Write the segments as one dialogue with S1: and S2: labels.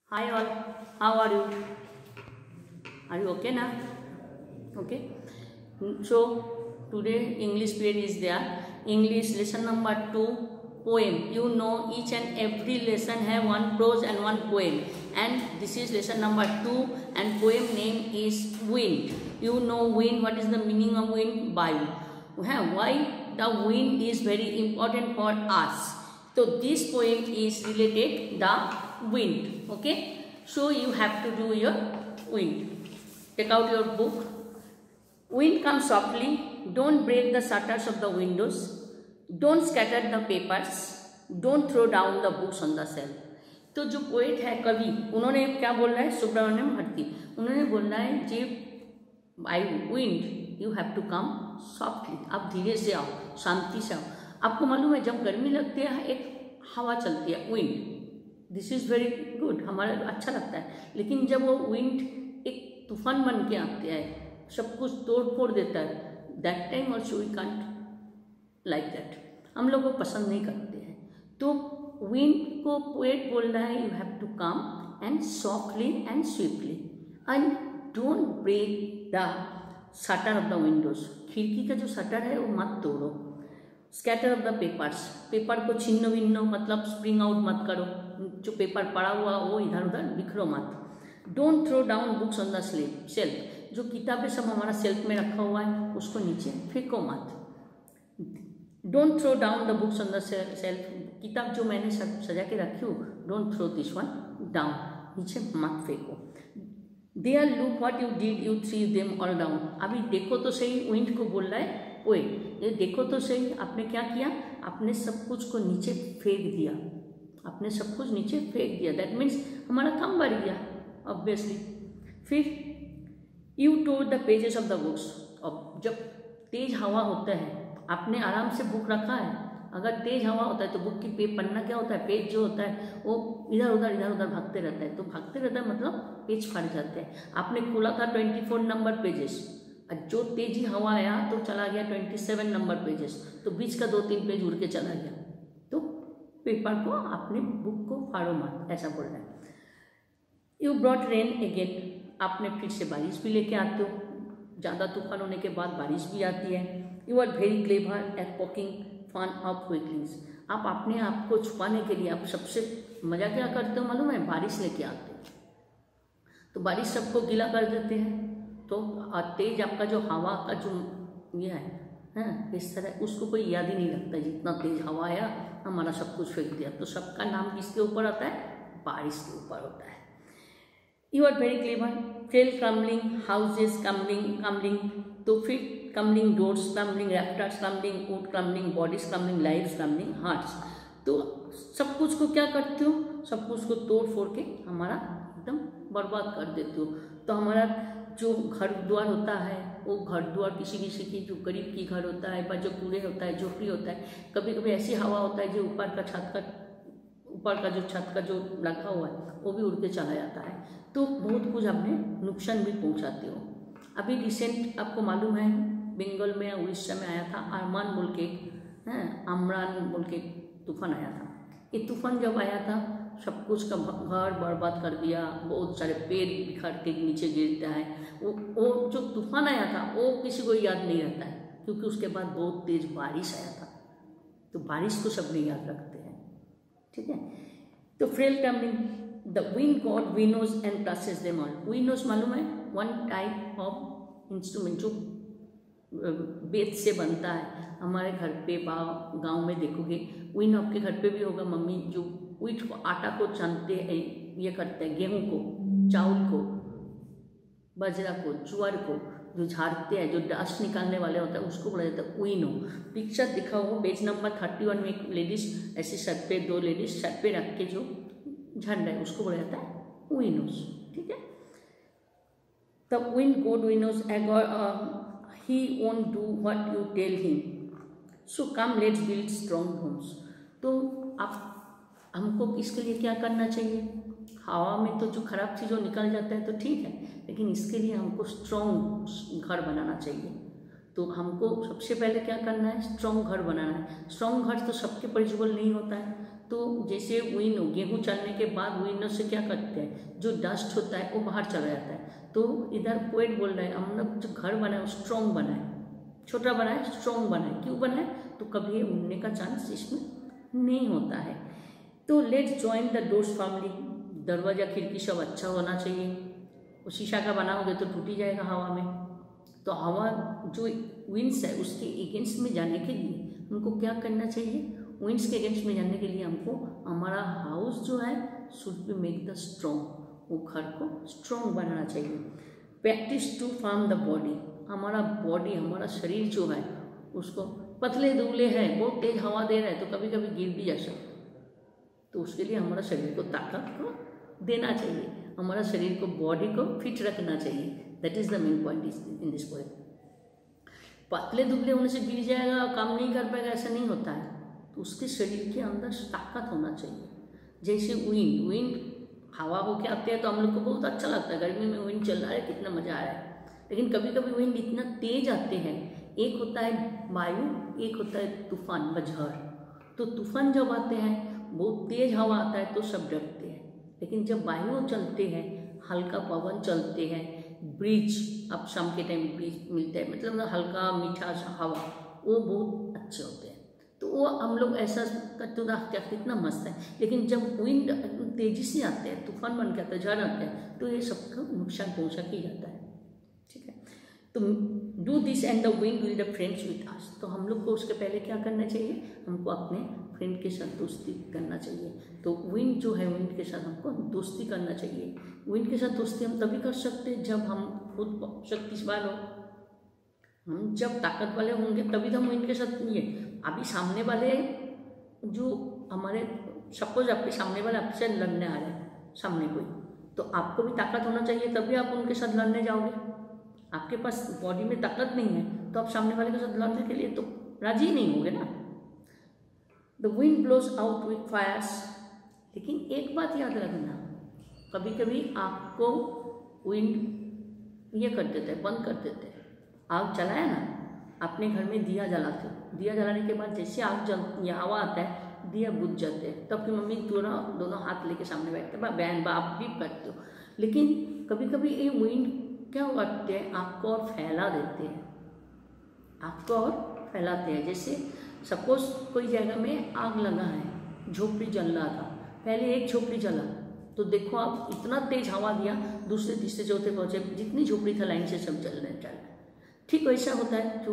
S1: Hi all, how are you? Are you okay now? Okay. So today English period is there. English lesson number 2, poem. You know each and every lesson have one prose and one poem. And this is lesson number 2 and poem name is Wind. You know wind, what is the meaning of wind? Vayu. Why the wind is very important for us. So this poem is related the wind. Okay. So you have to do your wind. Take out your book. Wind comes softly. Don't break the shutters of the windows. Don't scatter the papers. Don't throw down the books on the shelf. तो जो poet है कवि, उन्होंने क्या बोल रहा है? सुब्रमण्यम भारती, उन्होंने बोलना है जी वायु, wind, you have to come softly. आप धीरे से आओ, शांति से आओ. आपको मालूम है जब गर्मी लगती है एक हवा चलती है, wind. This is very good, हमारा अच्छा लगता है. लेकिन जब वो विंड एक तूफान बन के आते हैं, सब कुछ तोड़ फोड़ देता है, that time also we can't like that. हम लोग को पसंद नहीं करते हैं. तो विंड को पोएट बोल रहा है you have to come and softly and swiftly and don't break the shutter of the windows. खिड़की का जो शटर है वो मत तोड़ो. Scatter of the papers, paper को छिन्न भिन्न मतलब स्प्रिंग आउट मत करो. जो पेपर पड़ा हुआ वो इधर उधर बिखरो मत. Don't throw down books on the shelf, जो किताबें सब हमारा शेल्फ में रखा हुआ है उसको नीचे फेंको मत. Don't throw down the books on the shelf, किताब जो मैंने सजा के रखी हो, don't throw this one down, नीचे मत फेंको. There look what you did, you threw them all down. अभी देखो तो सही, विंड को बोल रहा है पोएट, ये देखो तो सही आपने क्या किया, आपने सब कुछ को नीचे फेंक दिया. आपने सब कुछ नीचे फेंक दिया, दैट मीन्स हमारा काम बढ़ गया ऑब्वियसली. फिर you tore the pages of the books. अब जब तेज हवा होता है, आपने आराम से बुक रखा है, अगर तेज हवा होता है तो बुक की पन्ना क्या होता है, पेज जो होता है वो इधर उधर भागते रहता है. तो भागते रहता है मतलब पेज फट जाते हैं. आपने खोला था 24 नंबर पेजेस, जो तेजी हवा आया तो चला गया 27 नंबर पेजेस, तो बीच का 2-3 पेज उड़ के चला गया. तो पेपर को, अपने बुक को फाड़ो मत, ऐसा बोल रहा है. यू ब्रॉट रेन अगेन, आपने फिर से बारिश भी लेके आते हो. ज़्यादा तूफान होने के बाद बारिश भी आती है. You are very clever at poking fun of weaklings. आप अपने आप को छुपाने के लिए आप सबसे मजा क्या करते हो मालूम है, बारिश लेके आते हो. तो बारिश सबको गीला कर देते हैं. तो तेज आपका जो हवा का जो ये है इस तरह, उसको कोई याद ही नहीं रखता. जितना तेज हवा आया हमारा सब कुछ फेंक दिया. तो सबका नाम किसके ऊपर आता है, बारिश के ऊपर होता है. You are very clever, frail crumbling, houses crumbling. तो फिर crumbling doors, crumbling rafters, crumbling wood, crumbling bodies, crumbling lives, crumbling hearts. तो सब कुछ को क्या करते हो, सब कुछ को तोड़ फोड़ के हमारा एकदम बर्बाद कर देते हो. तो हमारा जो घर द्वार होता है, वो घर द्वार किसी की जो गरीब की घर होता है, जो कूड़े होता है, झोपड़ी होता है, कभी कभी ऐसी हवा होता है जो ऊपर का जो छत का जो लगा हुआ है वो भी उड़ के चला जाता है. तो बहुत कुछ आपने नुकसान भी पहुंचाते हो. अभी रिसेंट आपको मालूम है बंगाल में, उड़ीसा में आया था आरमान बोल के, आमरान बोल के तूफान आया था. ये तूफान जब आया था सब कुछ का घर बर्बाद कर दिया. बहुत सारे पेड़ बिखर के नीचे गिरता है. वो जो तूफान आया था वो किसी को याद नहीं रहता है, क्योंकि उसके बाद बहुत तेज बारिश आया था. तो बारिश को सबने याद रखते हैं. ठीक है. तो frail crumbling, the wind god winnows and crushes them all. Winnows मालूम है, वन टाइप ऑफ इंस्ट्रूमेंट जो बेत से बनता है. हमारे घर पे गाँव में देखोगे, विन आपके घर पे भी होगा, मम्मी जो वीट को, आटा को छानते हैं, ये करते हैं, गेहूं को, चावल को, बाजरा को, ज्वार को जो झाड़ते हैं, जो डस्ट निकालने वाले होता है उसको बोला जाता है विनो. पिक्चर दिखा हुआ पेज नंबर 31 में एक लेडीज ऐसी सर पे, 2 लेडीज सर पे रख के जो झड़ रहा है उसको बोला जाता है विनोस. ठीक है. The wind god winnows he won't do what you tell him, so come let's build strong homes. तो आप हमको इसके लिए क्या करना चाहिए, हवा में तो जो खराब चीज़ों निकल जाता है तो ठीक है, लेकिन इसके लिए हमको स्ट्रॉन्ग घर बनाना चाहिए. तो हमको सबसे पहले क्या करना है, स्ट्रॉन्ग घर बनाना है. स्ट्रॉन्ग घर तो सबके पॉसिबल नहीं होता है. तो जैसे विन, गेहूँ चलने के बाद विनर से क्या करते हैं, जो डस्ट होता है वो बाहर चला जाता है। तो इधर पोएट बोल रहे हैं हम लोग जो घर बनाए वो स्ट्रॉन्ग बनाए, छोटा बनाए स्ट्रॉन्ग बनाए। क्यों बनाए, तो कभी उड़ने का चांस इसमें नहीं होता है। तो let's join the doors firmly, दरवाजा खिड़की सब अच्छा होना चाहिए। वो शीशा का बनाओगे तो टूट ही जाएगा हवा में। तो हवा जो विंड्स है उसके अगेंस्ट में जाने के लिए हमको क्या करना चाहिए, विंड्स के अगेंस्ट में जाने के लिए हमको हमारा हाउस जो है should be make the strong, वो घर को स्ट्रॉन्ग बनाना चाहिए। Practice to form the body, हमारा बॉडी, हमारा शरीर जो है उसको पतले दुबले हैं, बहुत तेज हवा दे रहा है तो कभी कभी गिर भी जा सकता, तो उसके लिए हमारा शरीर को ताकत को देना चाहिए, हमारा शरीर को, बॉडी को फिट रखना चाहिए। That is the main point in this poem. पतले दुबले होने से गिर जाएगा, काम नहीं कर पाएगा, ऐसा नहीं होता है। तो उसके शरीर के अंदर ताकत होना चाहिए। जैसे विंड हवा होके आते हैं तो हम लोग को बहुत अच्छा लगता है, गर्मी में विंड चल रहा है कितना मजा आ रहा है। लेकिन कभी कभी विंड इतना तेज आते हैं, एक होता है वायु, एक होता है तूफान बजहर। तो तूफान जब आते हैं, बहुत तेज हवा आता है तो सब डरते हैं। लेकिन जब वायु चलते हैं, हल्का पवन चलते हैं, ब्रिज, अब शाम के टाइम ब्रिज मिलता है, मतलब हल्का मीठा हवा, वो बहुत अच्छे होते हैं। तो वो हम लोग ऐसा करते क्या कितना मस्त है। लेकिन जब विंड तेजी से आते हैं, तूफान बन के आते हैं, झड़ आते हैं, तो ये सबको नुकसान पहुंचा ही जाता है। ठीक है, तो do this and the wind will the friends with us. तो हम लोग को उसके पहले क्या करना चाहिए, हमको अपने फ्रेंड के साथ दोस्ती करना चाहिए। तो विंड जो है, विंड के साथ हमको दोस्ती करना चाहिए। विंड के साथ दोस्ती हम तभी कर सकते हैं जब हम खुद शक्तिशाली हो, हम जब ताकत वाले होंगे तभी तो हम विंड के साथ नहीं है। अभी सामने वाले जो हमारे, सपोज आपके सामने वाले आपसे लड़ने आ रहे हैं, सामने कोई, तो आपको भी ताकत होना चाहिए तभी आप उनके साथ लड़ने जाओगे। आपके पास बॉडी में ताकत नहीं है तो आप सामने वाले के साथ लड़ने के लिए तो राजी नहीं होंगे ना। The wind blows out with fires. लेकिन एक बात याद रखना, कभी कभी आपको विंड ये कर देते हैं, बंद कर देते हैं। आग जलाया ना, अपने घर में दिया जलाते हो, दिया जलाने के बाद जैसे आग हवा आता है, दिया बुझ जाते हैं, तब की मम्मी दोनों हाथ लेके सामने बैठते हैं, बहन बाप भी करते हो। लेकिन कभी कभी ये विंड क्या करते हैं, आग को और फैला देते हैं, आग को और फैलाते हैं। जैसे सपोज कोई जगह में आग लगा है, झोपड़ी जल रहा था, पहले एक झोपड़ी जला, तो देखो आप इतना तेज हवा दिया, दूसरे तीसरे चौथे पहुंचे, जितनी झोपड़ी था लाइन से सब जल रहे। ठीक वैसा होता है जो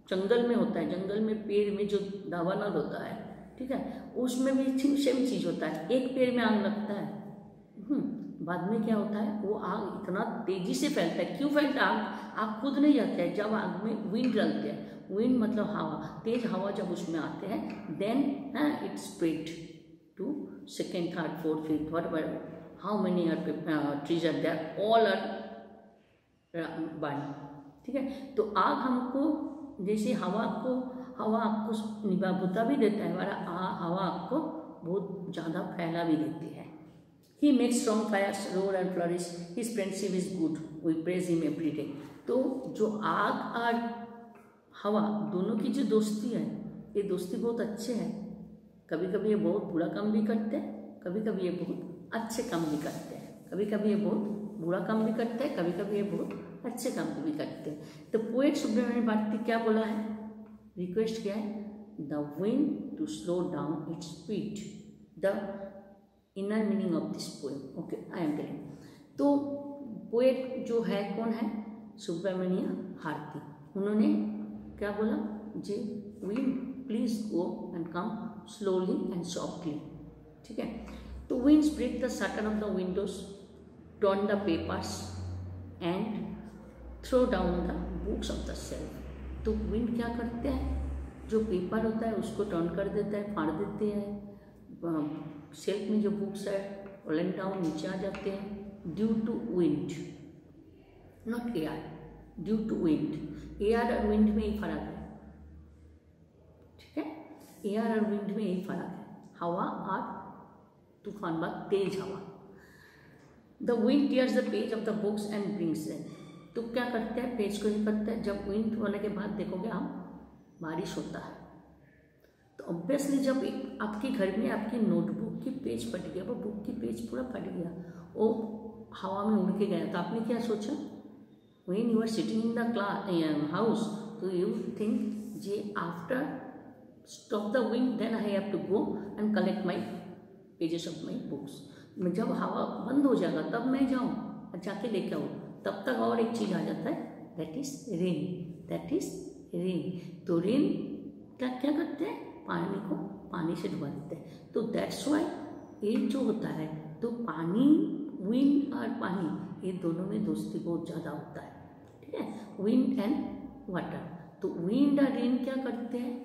S1: जंगल में होता है, जंगल में पेड़ में जो दावानल होता है, ठीक है, उसमें भी सेम चीज होता है। एक पेड़ में आग लगता है, बाद में क्या होता है, वो आग इतना तेजी से फैलता है। क्यों फैलता है? आग खुद नहीं जाता है, जब आग में विंड चलते हैं, विंड मतलब हवा, तेज हवा जब उसमें आते हैं, then it spread to second, third, fourth, fifth, whatever how many trees are there, all are burn. ठीक है, तो आग हमको जैसे हवा आपको निभाता भी देता है, हवा आपको बहुत ज़्यादा फैला भी देती है। He makes strong fires roar and flourish. His friendship is good. We praise him every day. तो जो आग और हवा दोनों की जो दोस्ती है, ये दोस्ती बहुत अच्छे है। कभी कभी ये बहुत बुरा काम भी करते हैं, कभी कभी ये बहुत अच्छे काम भी करते हैं, कभी कभी ये बहुत बुरा काम भी करते हैं, कभी कभी ये बहुत अच्छे काम भी करते हैं। तो पोएट सुब्रमण्यम भारती क्या बोला है, रिक्वेस्ट किया है, the wind to slow down its speed, the inner meaning of this poem. Okay, I am telling. तो पोएट जो है कौन है, सुब्रमण्यम भारती। उन्होंने क्या बोला, the wind please go and come slowly and softly. ठीक है, तो winds break the shutter of the windows, turn the papers and throw down the books of the shelf. तो विंड क्या करते हैं, जो पेपर होता है उसको टर्न कर देता है, फाड़ देते हैं, शेल्फ में जो बुक्स है रोलिंग डाउन नीचे आ जाते हैं, due to wind, not air, due to wind. Air और विंड में ही फर्क है, ठीक है, एयर और विंड में यही फर्क है, हवा और तूफान बाद तेज हवा। The wind tears the page of the books and brings them. तो क्या करते हैं, पेज को ही करते हैं। जब विंड होने के बाद देखोगे आप बारिश होता है, तो ऑब्वियसली जब एक आपके घर में आपकी नोटबुक की पेज फट गया, वो बुक की पेज पूरा फट गया, वो हवा में उड़ के गया, तो आपने क्या सोचा? When you are sitting in the house, तो you think the after stop the wind then I have to go and collect my pages of my books. जब हवा बंद हो जाएगा तब मैं जाऊँ और जाके लेके आऊँ, तब तक और एक चीज़ आ जाता है, that is rain, that is rain. तो रेन क्या करते हैं? पानी को पानी से डुबा देते हैं। तो दैट्स वाई ये जो होता है, तो पानी, विंड और पानी, ये दोनों में दोस्ती बहुत ज़्यादा होता है, ठीक है, विंड एंड वाटर। तो विंड और रेन क्या करते हैं?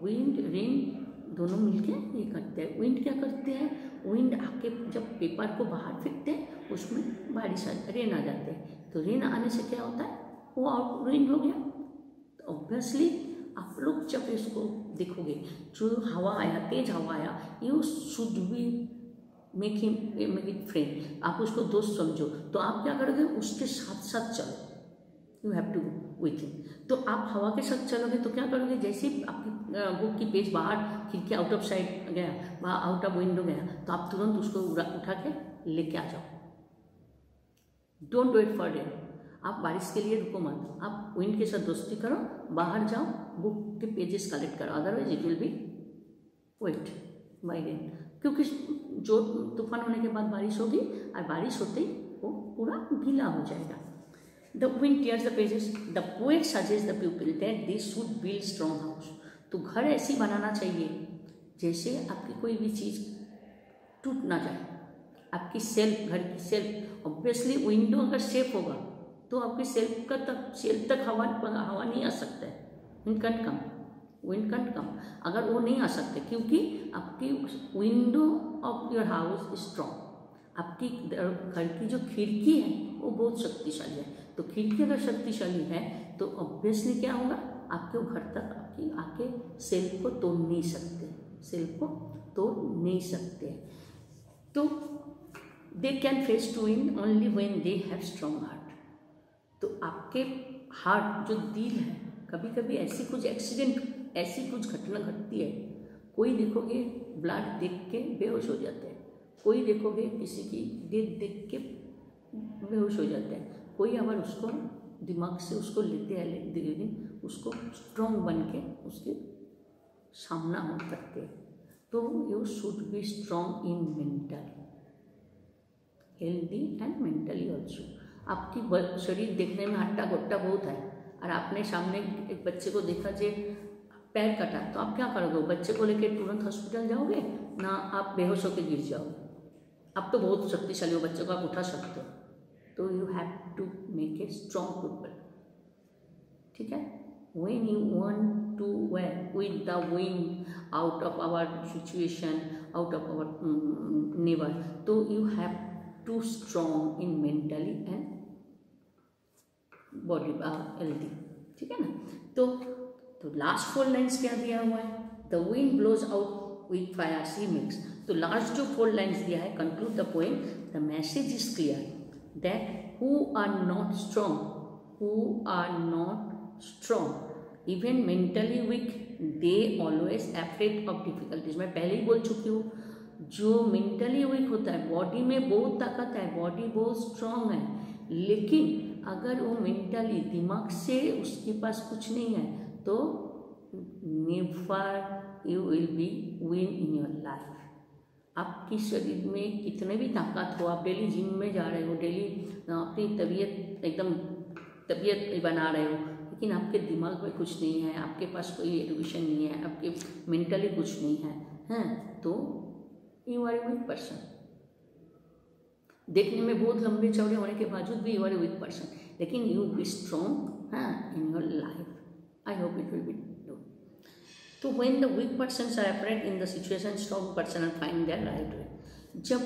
S1: विंड रेन दोनों मिलके ये करते हैं। विंड क्या करते हैं? विंड आके जब पेपर को बाहर फेंकते हैं उसमें बारिश रेन आ जाते हैं। तो रेन आने से क्या होता है? वो आउट रेन हो गया। तो ऑब्वियसली आप लोग जब इसको देखोगे, जो हवा आया, तेज हवा आया, you should be make it friend, आप उसको दोस्त समझो। तो आप क्या करोगे? उसके साथ साथ चलो, you have to go with him. तो आप हवा के साथ चलोगे तो क्या करोगे? जैसे ही आपकी बुक की पेज बाहर खिड़की आउट ऑफ साइड गया, वहाँ आउट ऑफ विंडो गया, तो आप तुरंत उसको उठा के लेके आ जाओ। Don't wait for rain. आप बारिश के लिए रुको मत, आप विंड के साथ दोस्ती करो, बाहर जाओ, बुक के पेजेस कलेक्ट करो, otherwise it will B weight by rain. क्योंकि जो तूफान होने के बाद बारिश होगी और बारिश होते ही वो पूरा गीला हो जाएगा। The wind tears the pages. The poet suggests the pupil that they should build strong house. तो घर ऐसी बनाना चाहिए जैसे आपकी कोई भी चीज़ टूट ना जाए। आपकी सेल्फ, घर की सेल्फ, ऑब्वियसली विंडो अगर सेफ होगा तो आपकी सेल्फ तक हवा नहीं आ सकता है। विंड कैंट कम, अगर वो नहीं आ सकते, क्योंकि आपकी window of your house is strong. आपकी घर की जो खिड़की है वो बहुत शक्तिशाली है। तो खिड़की अगर शक्तिशाली है तो ऑब्वियसली क्या होगा? आपके घर तक आपकी आके सेल्फ को तोड़ नहीं सकते, तो they can face to wind only when they have strong heart. तो आपके हार्ट, जो दिल है, कभी कभी ऐसी कुछ घटना घटती है, कोई देखोगे ब्लड देख के बेहोश हो जाते हैं, कोई देखोगे किसी की डेथ देख के बेहोश हो जाते हैं, कोई अगर उसको दिमाग से उसको लेते हैं, लेकिन उसको स्ट्रॉन्ग बन के उसके सामना हो सकते हैं। तो you should be strong in mental healthy and mentally also. आपकी शरीर देखने में हट्टा गोट्टा बहुत है, और आपने सामने एक बच्चे को देखा जो पैर कटा, तो आप क्या करोगे? बच्चे को लेके तुरंत हॉस्पिटल जाओगे ना? आप बेहोश होकर गिर जाओगे। आप तो बहुत शक्तिशाली हो, बच्चे को आप उठा सकते हो। तो you have to make a strong people, ठीक है। When you want to with the wind out of our situation, out of our neighbour, तो you have to strong in mentally and body healthy, ठीक है ना। तो last 4 lines क्या दिया हुआ है? The wind blows out with fire she makes. तो लास्ट जो 4 लाइन्स दिया है, conclude the poem, the message is clear that who are not strong, even mentally weak, they always afraid of difficulties। मैं पहले ही बोल चुकी हूँ, जो मेंटली वीक होता है, बॉडी में बहुत ताकत है, बॉडी बहुत स्ट्रांग है, लेकिन अगर वो मेंटली, दिमाग से उसके पास कुछ नहीं है, तो never you will be win in your life. आपकी शरीर में कितने भी ताकत हो, आप डेली जिम में जा रहे हो, डेली अपनी तबीयत बना रहे हो, लेकिन आपके दिमाग में कुछ नहीं है, आपके पास कोई एजुकेशन नहीं है, आपके मेंटली कुछ नहीं है, हैं, तो you are a weak person. देखने में बहुत लंबे चौड़े होने के बावजूद भी you are a weak person, लेकिन you be strong in your life. I hope it will be. तो when the weak persons are afraid in the situation, strong person are find their right way। जब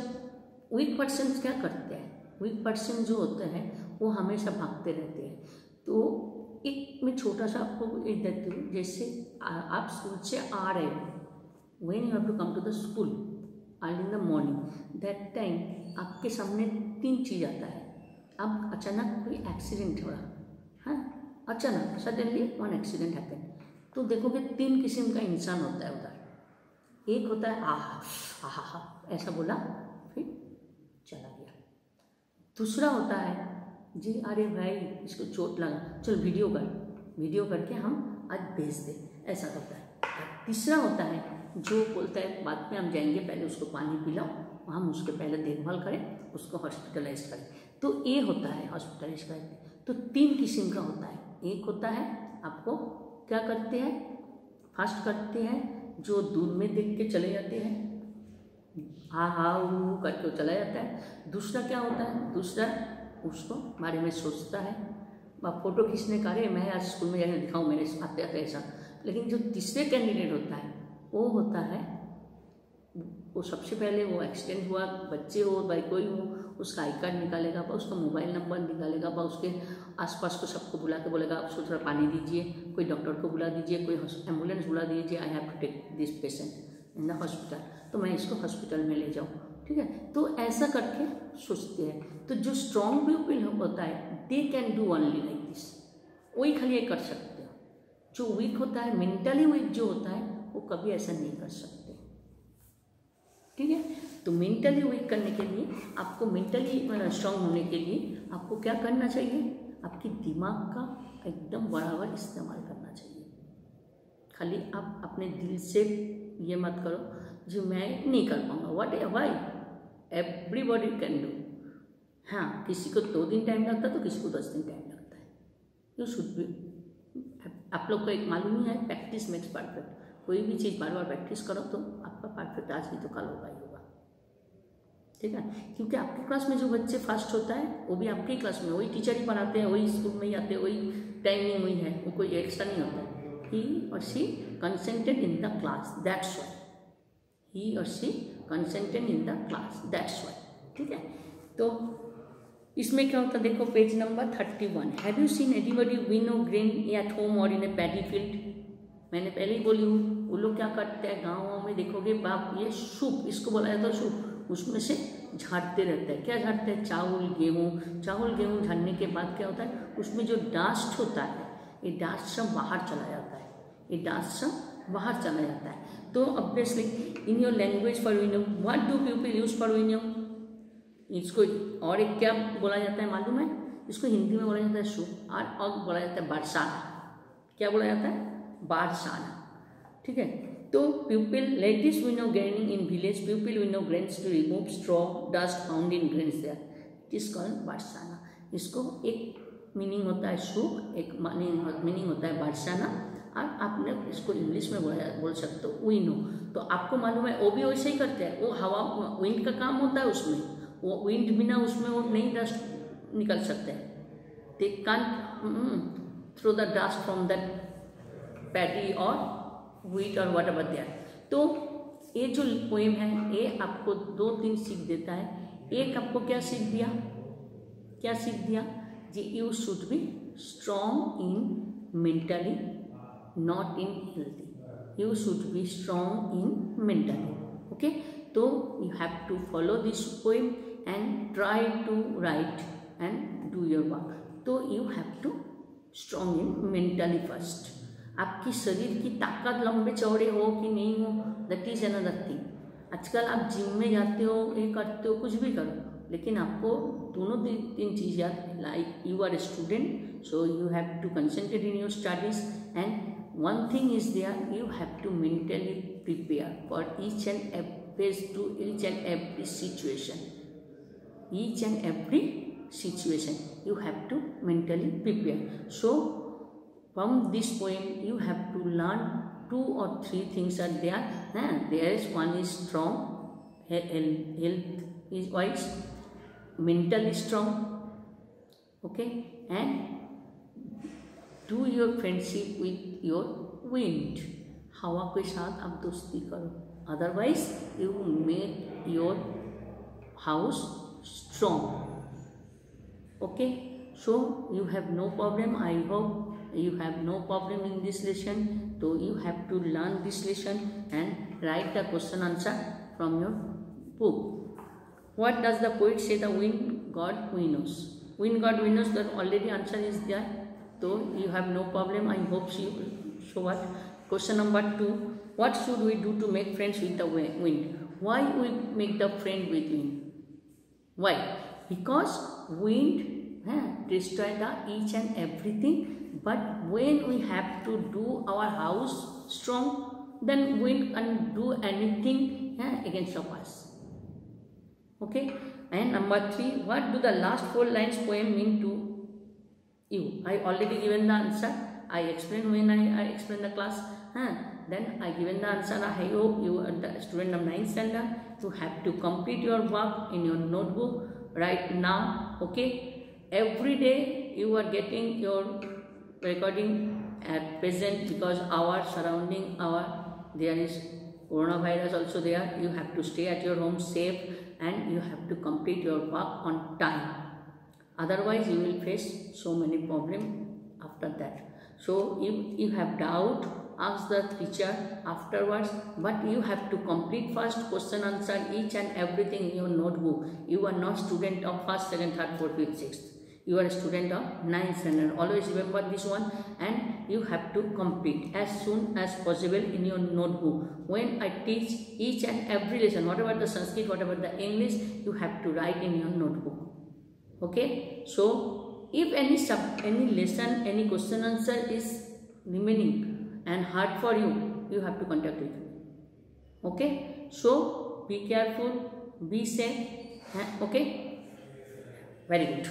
S1: weak persons क्या करते हैं? weak person जो होते हैं वो हमेशा भागते रहते हैं। तो एक मैं छोटा सा आपको एक देती हूँ, जैसे आप स्कूल से आ रहे हो, when you have to come to the school early in the morning, that time आपके सामने 3 चीज़ आता है। अब अचानक कोई एक्सीडेंट हो रहा, अचानक सडनली 1 एक्सीडेंट हैपन, तो देखोगे 3 किस्म का इंसान होता है उधर। एक होता है आहा आहा ऐसा बोला फिर चला गया। दूसरा होता है जी अरे भाई इसको चोट लगा, चल वीडियो करके हम आज भेज दे, ऐसा होता है। और तीसरा होता है जो बोलता है बाद में हम जाएंगे, पहले उसको पानी पिलाओ, हम उसके पहले देखभाल करें, उसको हॉस्पिटलाइज करें। तो ये होता है हॉस्पिटलाइज करें। तो 3 किस्म का होता है। एक होता है आपको क्या करते हैं, फास्ट करते हैं, जो दूर में देख के चले जाते हैं, हा करके चला जाता है। दूसरा क्या होता है, दूसरा उसको बारे में सोचता है, फोटो खींचने का, अरे मैं आज स्कूल में जाकर दिखाऊँ मेरे आते आते ऐसा। लेकिन जो तीसरे कैंडिडेट होता है वो होता है, वो सबसे पहले वो एक्सीडेंट हुआ, बच्चे हो भाई कोई हो, उसका आई कार्ड निकालेगा, उसका मोबाइल नंबर निकालेगा, उसके आसपास को सबको बुला के बोलेगा उसको थोड़ा पानी दीजिए, कोई डॉक्टर को बुला दीजिए, कोई एम्बुलेंस बुला दीजिए, I have to take this patient in the hospital, तो मैं इसको हॉस्पिटल में ले जाऊँ, ठीक है। तो ऐसा करके सोचते हैं। तो जो स्ट्रॉन्ग पीपल होता है they can do only like this, वही खाली ये कर सकते हो। जो वीक होता है, मेंटली वीक जो होता है, वो कभी ऐसा नहीं कर सकते, ठीक है। तो मेंटली वीक करने के लिए आपको, मेंटली स्ट्रांग होने के लिए आपको क्या करना चाहिए, आपकी दिमाग का एकदम बराबर इस्तेमाल करना चाहिए। खाली आप अपने दिल से ये मत करो जी मैं नहीं कर पाऊंगा, what why, everybody can do. हाँ, किसी को 2 दिन टाइम लगता है तो किसी को 10 दिन टाइम लगता है। यू शुड बी, आप लोग को एक मालूम ही है, प्रैक्टिस मेक्स परफेक्ट। कोई भी चीज़ बार बार प्रैक्टिस करो तो आपका परफेक्ट आज नहीं तो कल होगा ही होगा, ठीक है। क्योंकि आपकी क्लास में जो बच्चे फास्ट होता है वो भी आपकी क्लास में, वही टीचर ही पढ़ाते हैं, वही स्कूल में ही आते हैं, वही टाइमिंग हुई है, वो कोई एक्स्ट्रा नहीं होता। He or she concentrated in the class, that's why, he or she concentrated in the class, that's why, ठीक है। तो इसमें क्या होता है, देखो page number 31। Have you seen anybody winnow grain at home or in A paddy field. मैंने पहले ही बोली हूँ, वो लोग क्या करते हैं गाँव में, देखोगे बाप ये सूप, इसको बोला जाता है सूप, उसमें से झाड़ते रहते हैं। क्या झाड़ते हैं, चावल गेहूँ झाड़ने के बाद क्या होता है, उसमें जो डास्ट होता है, ये डास्ट सब बाहर चला जाता है, ये डास्ट सब बाहर चला जाता है। तो obviously in your language for winnow, what do people use for winnow, इसको और एक क्या बोला जाता है मालूम है, इसको हिंदी में बोला जाता है सूप, और बोला जाता है बरसाना। क्या बोला जाता है, बरसाना, ठीक है। तो pupil, ladies winnow graining in village, pupil winnow grains to remove straw dust found in grains there, it is called Barsana. इसको एक मीनिंग होता है सूप, एक मीनिंग होता है बरसाना, और आपने इसको इंग्लिश में बोल सकते हो विनो। तो आपको मालूम है वो भी वैसे ही करते हैं, वो हवा विंड का काम होता है उसमें, वो विंड बिना उसमें वो नहीं डस्ट निकल सकते हैं, they can't throw the dust from that paddy और व्हीट और व्हाटएवर दे आर। तो ये जो पोएम है ये आपको 2-3 सीख देता है। एक आपको क्या सीख दिया जी, you should be strong in mentally not in healthy, you should be strong in mentally, okay. तो you have to follow this poem and try to write and do your work. तो you have to strong in mentally first. आपकी शरीर की ताकत लंबे चौड़े हो कि नहीं हो, दैट इज अनदर थिंग। आजकल आप जिम में जाते हो, ये करते हो, कुछ भी करो, लेकिन आपको दोनों 3 चीज़ याद, like you are a student, so you have to concentrate in your studies, and one thing is there, you have to mentally prepare for each and every situation, each and every situation you have to mentally prepare. So from this poem you have to learn 2 or 3 things are there. There is one is strong, health is wise, mentally strong, okay, and do your friendship with your wind. हवा के साथ आप दोस्ती करो, otherwise you make your house strong, okay. So you have no problem, I hope you have no problem in this lesson. So you have to learn this lesson and write the question answer from your book. What does the poet say the wind god winnows? Wind god winnows, that already answer is there, so you have no problem, I hope you. So what, question number 2, what should we do to make friends with the wind? Why we make the friend with wind? Why? Because wind destroy the each and everything, but when we have to do our house strong, then wind can do anything against of us. Okay. And number 3, what do the last 4 lines poem mean to you? I already given the answer. I explained when I explained the class. Then I given the answer. I hope you are the student of 9th standard. You have to complete your work in your notebook right now. Okay. Every day you are getting your recording at present, because our surrounding, there is coronavirus also there. You have to stay at your home safe, and you have to complete your work on time. Otherwise you will face so many problems after that. So if you have doubt, ask the teacher afterwards, but you have to complete first question answer each and everything in your notebook. You are not student of 1st, 2nd, 3rd, 4th, 5th, 6th. You are a student of 9th standard. Always remember this one, and you have to complete as soon as possible in your notebook. When I teach each and every lesson, whatever the Sanskrit, whatever the English, you have to write in your notebook. Okay. So if any lesson, any question answer is remaining and hard for you, you have to contact with me. Okay. So be careful, be safe. Okay. Very good.